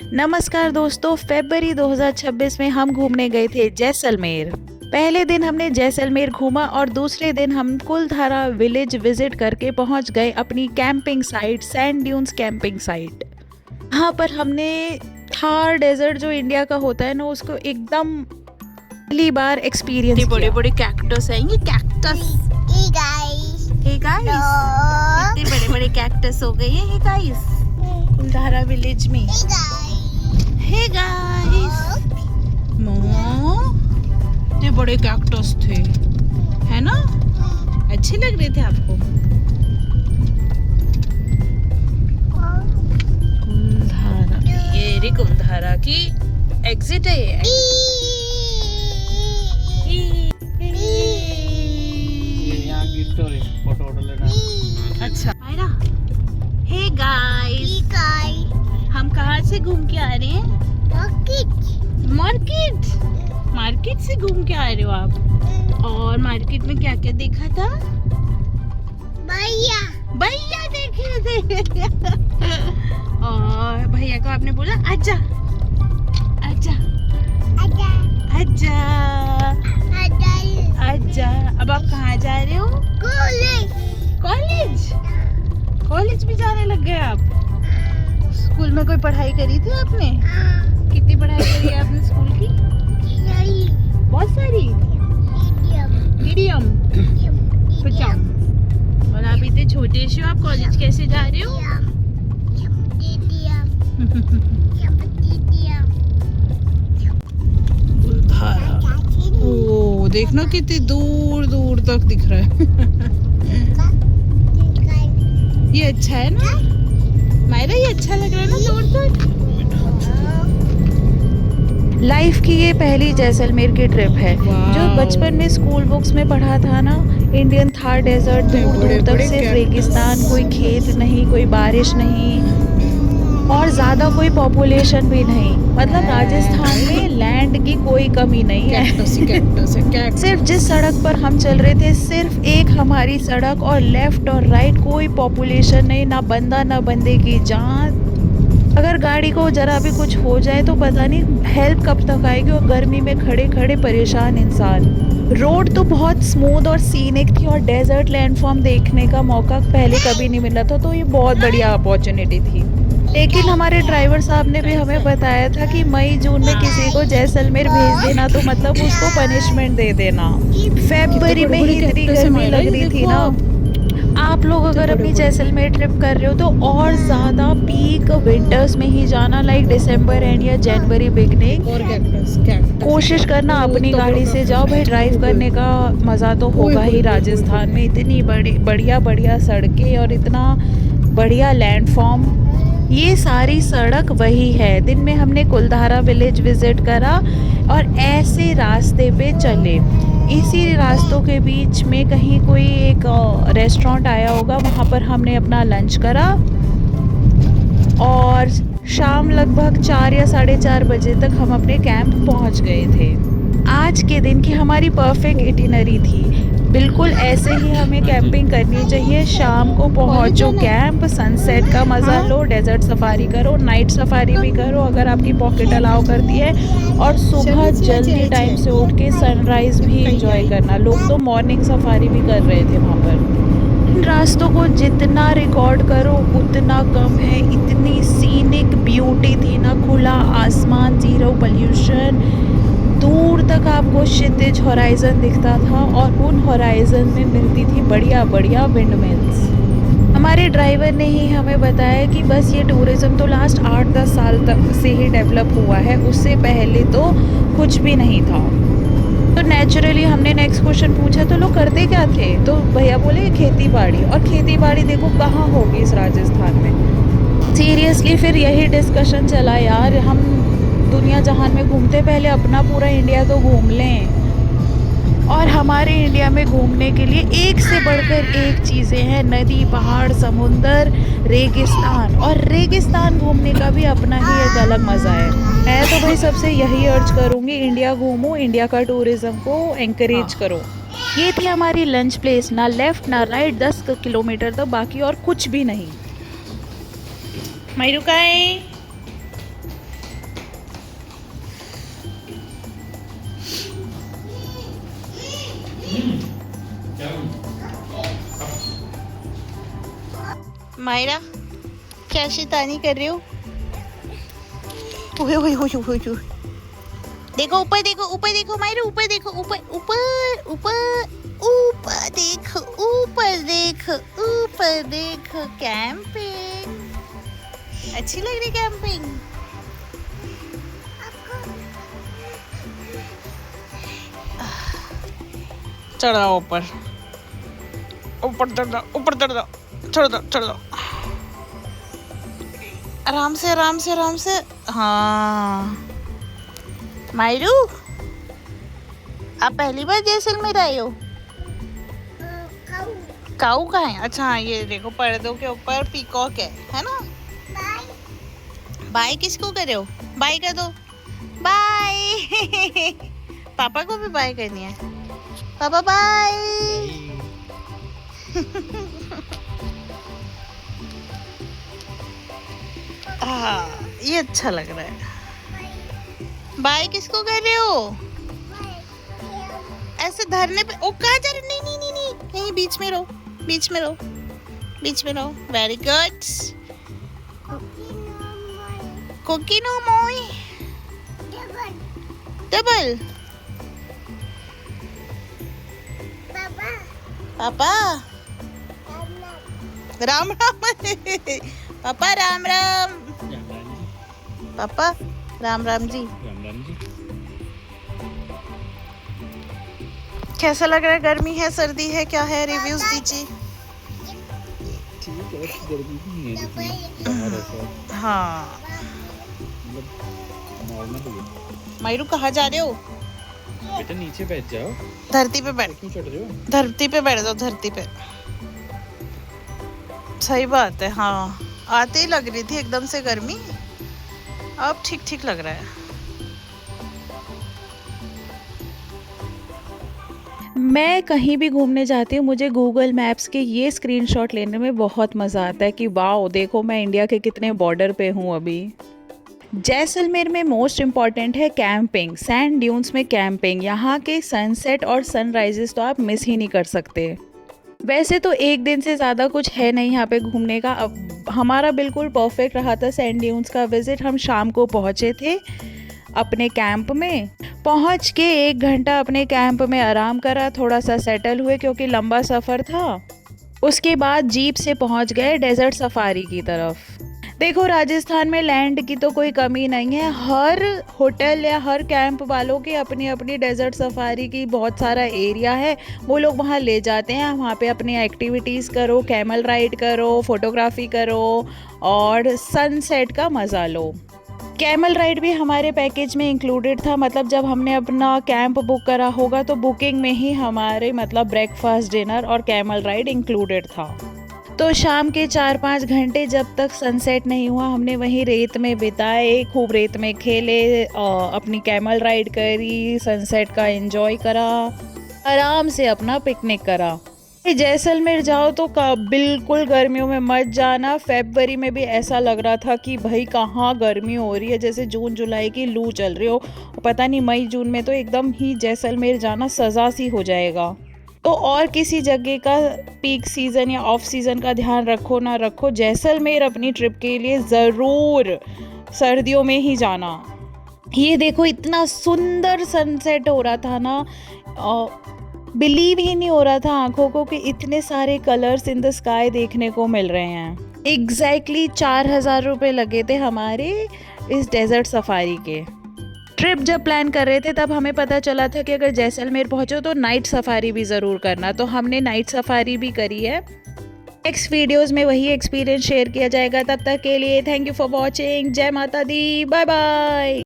नमस्कार दोस्तों, फरवरी 2026 में हम घूमने गए थे जैसलमेर। पहले दिन हमने जैसलमेर घूमा और दूसरे दिन हम कुलधारा विलेज विजिट करके पहुंच गए अपनी camping site sand dunes camping site. वहाँ पर हमने थार डेजर्ट जो इंडिया का होता है ना, उसको एकदम पहली बार एक्सपीरियंस किया। बड़े बड़े कैक्टस हैं, ये कैक्टस। हे गाइस, इतने बड़े बड़े कैक्टस हो गए हैं गाइस कुलधारा विलेज में। हे गाइस, इतने बड़े कैक्टस थे, है ना? अच्छे लग रहे थे आपको? कुलधारा, ये रे कुलधारा की एग्जिट है ये। यहाँ की स्टोरी फोटो लेना। अच्छा आयरा। हे गाइस, हम कहाँ से घूम के आ रहे हैं? मार्केट से घूम के आ रहे हो आप? और मार्केट में क्या क्या देखा था? भैया देखे थे। और भैया को आपने बोला आजा आजा आजा आजा। अब आप कहाँ जा रहे हो? कॉलेज भी जाने लग गए आप? स्कूल में कोई पढ़ाई करी थी आपने? कितनी पढ़ाई करी है आपने स्कूल की? बहुत सारी। मीडियम कुछ। और आप इतने छोटे से हो, आप कॉलेज कैसे जा रहे हो? ओ देखना कितनी दूर दूर तक दिख रहा है। ये अच्छा है ना मायरा? ये अच्छा लग रहा है ना दूर तक? लाइफ की ये पहली जैसलमेर की ट्रिप है। जो बचपन में स्कूल बुक्स में पढ़ा था ना, इंडियन थार डेजर्ट, दूर दूर तक सिर्फ रेगिस्तान, कोई खेत नहीं, कोई बारिश नहीं और ज़्यादा कोई पॉपुलेशन भी नहीं। मतलब राजस्थान में लैंड की कोई कमी नहीं है। सिर्फ जिस सड़क पर हम चल रहे थे, सिर्फ एक हमारी सड़क और लेफ्ट और राइट कोई पॉपुलेशन नहीं, ना बंदा ना बंदे की जान। अगर गाड़ी को जरा भी कुछ हो जाए तो पता नहीं हेल्प कब तक आएगी, और गर्मी में खड़े खड़े परेशान इंसान। रोड तो बहुत स्मूथ और सीनिक थी और डेजर्ट लैंडफॉर्म देखने का मौका पहले कभी नहीं मिला था, तो ये बहुत बढ़िया अपॉर्चुनिटी थी। लेकिन हमारे ड्राइवर साहब ने भी हमें बताया था कि मई जून में किसी को जैसलमेर भेज देना तो मतलब उसको पनिशमेंट दे देना। फरवरी में ही इतनी गर्मी लग रही थी ना। आप लोग अगर अपनी जैसलमेर ट्रिप कर रहे हो तो और ज़्यादा पीक विंटर्स में ही जाना, लाइक दिसंबर एंड या जनवरी बिगनिंग। कोशिश करना अपनी गाड़ी से जाओ भाई, ड्राइव करने का मज़ा तो होगा ही। राजस्थान में इतनी बढ़िया सड़कें और इतना बढ़िया लैंडफॉर्म, ये सारी सड़क वही है। दिन में हमने कुलधारा विलेज विजिट करा और ऐसे रास्ते पे चले। इसी रास्तों के बीच में कहीं कोई एक रेस्टोरेंट आया होगा, वहाँ पर हमने अपना लंच करा और शाम लगभग 4 या 4:30 बजे तक हम अपने कैंप पहुँच गए थे। आज के दिन की हमारी परफेक्ट इटिनरी थी। बिल्कुल ऐसे ही हमें कैंपिंग करनी चाहिए। शाम को पहुंचो कैंप, सनसेट का मज़ा लो, डेजर्ट सफारी करो, नाइट सफारी भी करो अगर आपकी पॉकेट अलाउ करती है, और सुबह जल्दी टाइम से उठ के सनराइज़ भी एंजॉय करना। लोग तो मॉर्निंग सफारी भी कर रहे थे वहाँ पर। इन रास्तों को जितना रिकॉर्ड करो उतना कम है। इतनी सीनिक ब्यूटी थी ना, खुला आसमान, जीरो पोल्यूशन, दूर तक आपको क्षितिज होराइजन दिखता था और उन होराइजन में मिलती थी बढ़िया विंड मिल्स। हमारे ड्राइवर ने ही हमें बताया कि बस ये टूरिज़्म तो लास्ट 8-10 साल तक से ही डेवलप हुआ है, उससे पहले तो कुछ भी नहीं था। तो नेचुरली हमने नेक्स्ट क्वेश्चन पूछा तो लोग करते क्या थे, तो भैया बोले खेती बाड़ी। और खेती बाड़ी देखो कहाँ होगी इस राजस्थान में। सीरियसली फिर यही डिस्कशन चला, यार हम दुनिया जहान में घूमते, पहले अपना पूरा इंडिया तो घूम लें। और हमारे इंडिया में घूमने के लिए एक से बढ़कर एक चीज़ें हैं, नदी, पहाड़, समुंदर, रेगिस्तान। और रेगिस्तान घूमने का भी अपना ही एक अलग मज़ा है। मैं तो भाई सबसे यही अर्ज करूँगी, इंडिया घूमो, इंडिया का टूरिज़्म को एंकरेज करो। ये थी हमारी लंच प्लेस, ना लेफ़्ट ना राइट, 10 किलोमीटर तक, बाकी और कुछ भी नहीं। मयूरुकाई मायरा क्या शैतानी कर रहे हो? ओए ओए ओए ओए ओए। देखो ऊपर देखो, ऊपर देखो मायरा, ऊपर देखो, ऊपर ऊपर ऊपर ऊपर देखो, ऊपर देखो, ऊपर देखो। कैंपिंग अच्छी लग रही कैंपिंग। चढ़ जाओ ऊपर, ऊपर चढ़ जाओ, ऊपर चढ़ जाओ, चढ़ जाओ, चढ़ जाओ। आराम से आराम से आराम से। हाँ मायरू, आप पहली बार जैसलमेर आए हो? काऊ का है? अच्छा हाँ, ये देखो पर्दों के ऊपर पीकॉक है ना? बाय किसको कर रहे हो? बाय कर दो, बाय। पापा को भी बाय करनी है। पापा बाय। हाँ ये अच्छा लग रहा है। बाय किसको कर रहे हो? ऐसे धरने पे। ओ कहाँ जा रहे? नहीं नहीं नहीं नहीं, यहीं बीच में रहो, बीच में रहो, बीच में रहो। Very good. कुकी नो मोई डबल। पापा राम राम। पापा राम राम। पापा राम राम जी। कैसा लग रहा है? गर्मी है, सर्दी है, क्या है? रिव्यूज दीजिए। हाँ मायरू कहाँ जा रहे हो? बेटा नीचे बैठ जाओ। धरती पे बैठ, क्यों चढ़ रहे हो? धरती पे बैठ जाओ, धरती पे। सही बात है। हाँ आते ही लग रही थी एकदम से गर्मी, अब ठीक ठीक लग रहा है। मैं कहीं भी घूमने जाती हूँ, मुझे गूगल मैप्स के ये स्क्रीनशॉट लेने में बहुत मज़ा आता है कि वाओ देखो मैं इंडिया के कितने बॉर्डर पे हूँ अभी। जैसलमेर में मोस्ट इम्पॉर्टेंट है कैंपिंग, सैंड ड्यून्स में कैंपिंग। यहाँ के सनसेट और सनराइजेस तो आप मिस ही नहीं कर सकते। वैसे तो एक दिन से ज़्यादा कुछ है नहीं यहाँ पे घूमने का। अब हमारा बिल्कुल परफेक्ट रहा था सैंड ड्यून्स का विज़िट। हम शाम को पहुँचे थे अपने कैंप में। पहुँच के 1 घंटा अपने कैंप में आराम करा, थोड़ा सा सेटल हुए क्योंकि लंबा सफ़र था। उसके बाद जीप से पहुँच गए डेजर्ट सफारी की तरफ। देखो राजस्थान में लैंड की तो कोई कमी नहीं है। हर होटल या हर कैंप वालों की अपनी अपनी डेजर्ट सफारी की बहुत सारा एरिया है, वो लोग वहाँ ले जाते हैं। वहाँ पे अपनी एक्टिविटीज़ करो, कैमल राइड करो, फोटोग्राफी करो और सनसेट का मज़ा लो। कैमल राइड भी हमारे पैकेज में इंक्लूडेड था। मतलब जब हमने अपना कैंप बुक करा होगा तो बुकिंग में ही हमारे मतलब ब्रेकफास्ट, डिनर और कैमल राइड इंक्लूडेड था। तो शाम के 4-5 घंटे जब तक सनसेट नहीं हुआ हमने वहीं रेत में बिताए, खूब रेत में खेले, अपनी कैमल राइड करी, सनसेट का एंजॉय करा, आराम से अपना पिकनिक करा। जैसलमेर जाओ तो बिल्कुल गर्मियों में मत जाना। फरवरी में भी ऐसा लग रहा था कि भाई कहाँ गर्मी हो रही है, जैसे जून जुलाई की लू चल रही हो। पता नहीं मई जून में तो एकदम ही जैसलमेर जाना सज़ा सी हो जाएगा। तो और किसी जगह का पीक सीज़न या ऑफ सीज़न का ध्यान रखो ना रखो, जैसलमेर अपनी ट्रिप के लिए ज़रूर सर्दियों में ही जाना। ये देखो इतना सुंदर सनसेट हो रहा था ना, बिलीव ही नहीं हो रहा था आंखों को कि इतने सारे कलर्स इन द स्काई देखने को मिल रहे हैं। एग्जैक्टली 4000 रुपये लगे थे हमारे इस डेजर्ट सफारी के। ट्रिप जब प्लान कर रहे थे तब हमें पता चला था कि अगर जैसलमेर पहुंचो तो नाइट सफारी भी ज़रूर करना, तो हमने नाइट सफारी भी करी है। नेक्स्ट वीडियोस में वही एक्सपीरियंस शेयर किया जाएगा। तब तक के लिए थैंक यू फॉर वॉचिंग। जय माता दी, बाय बाय।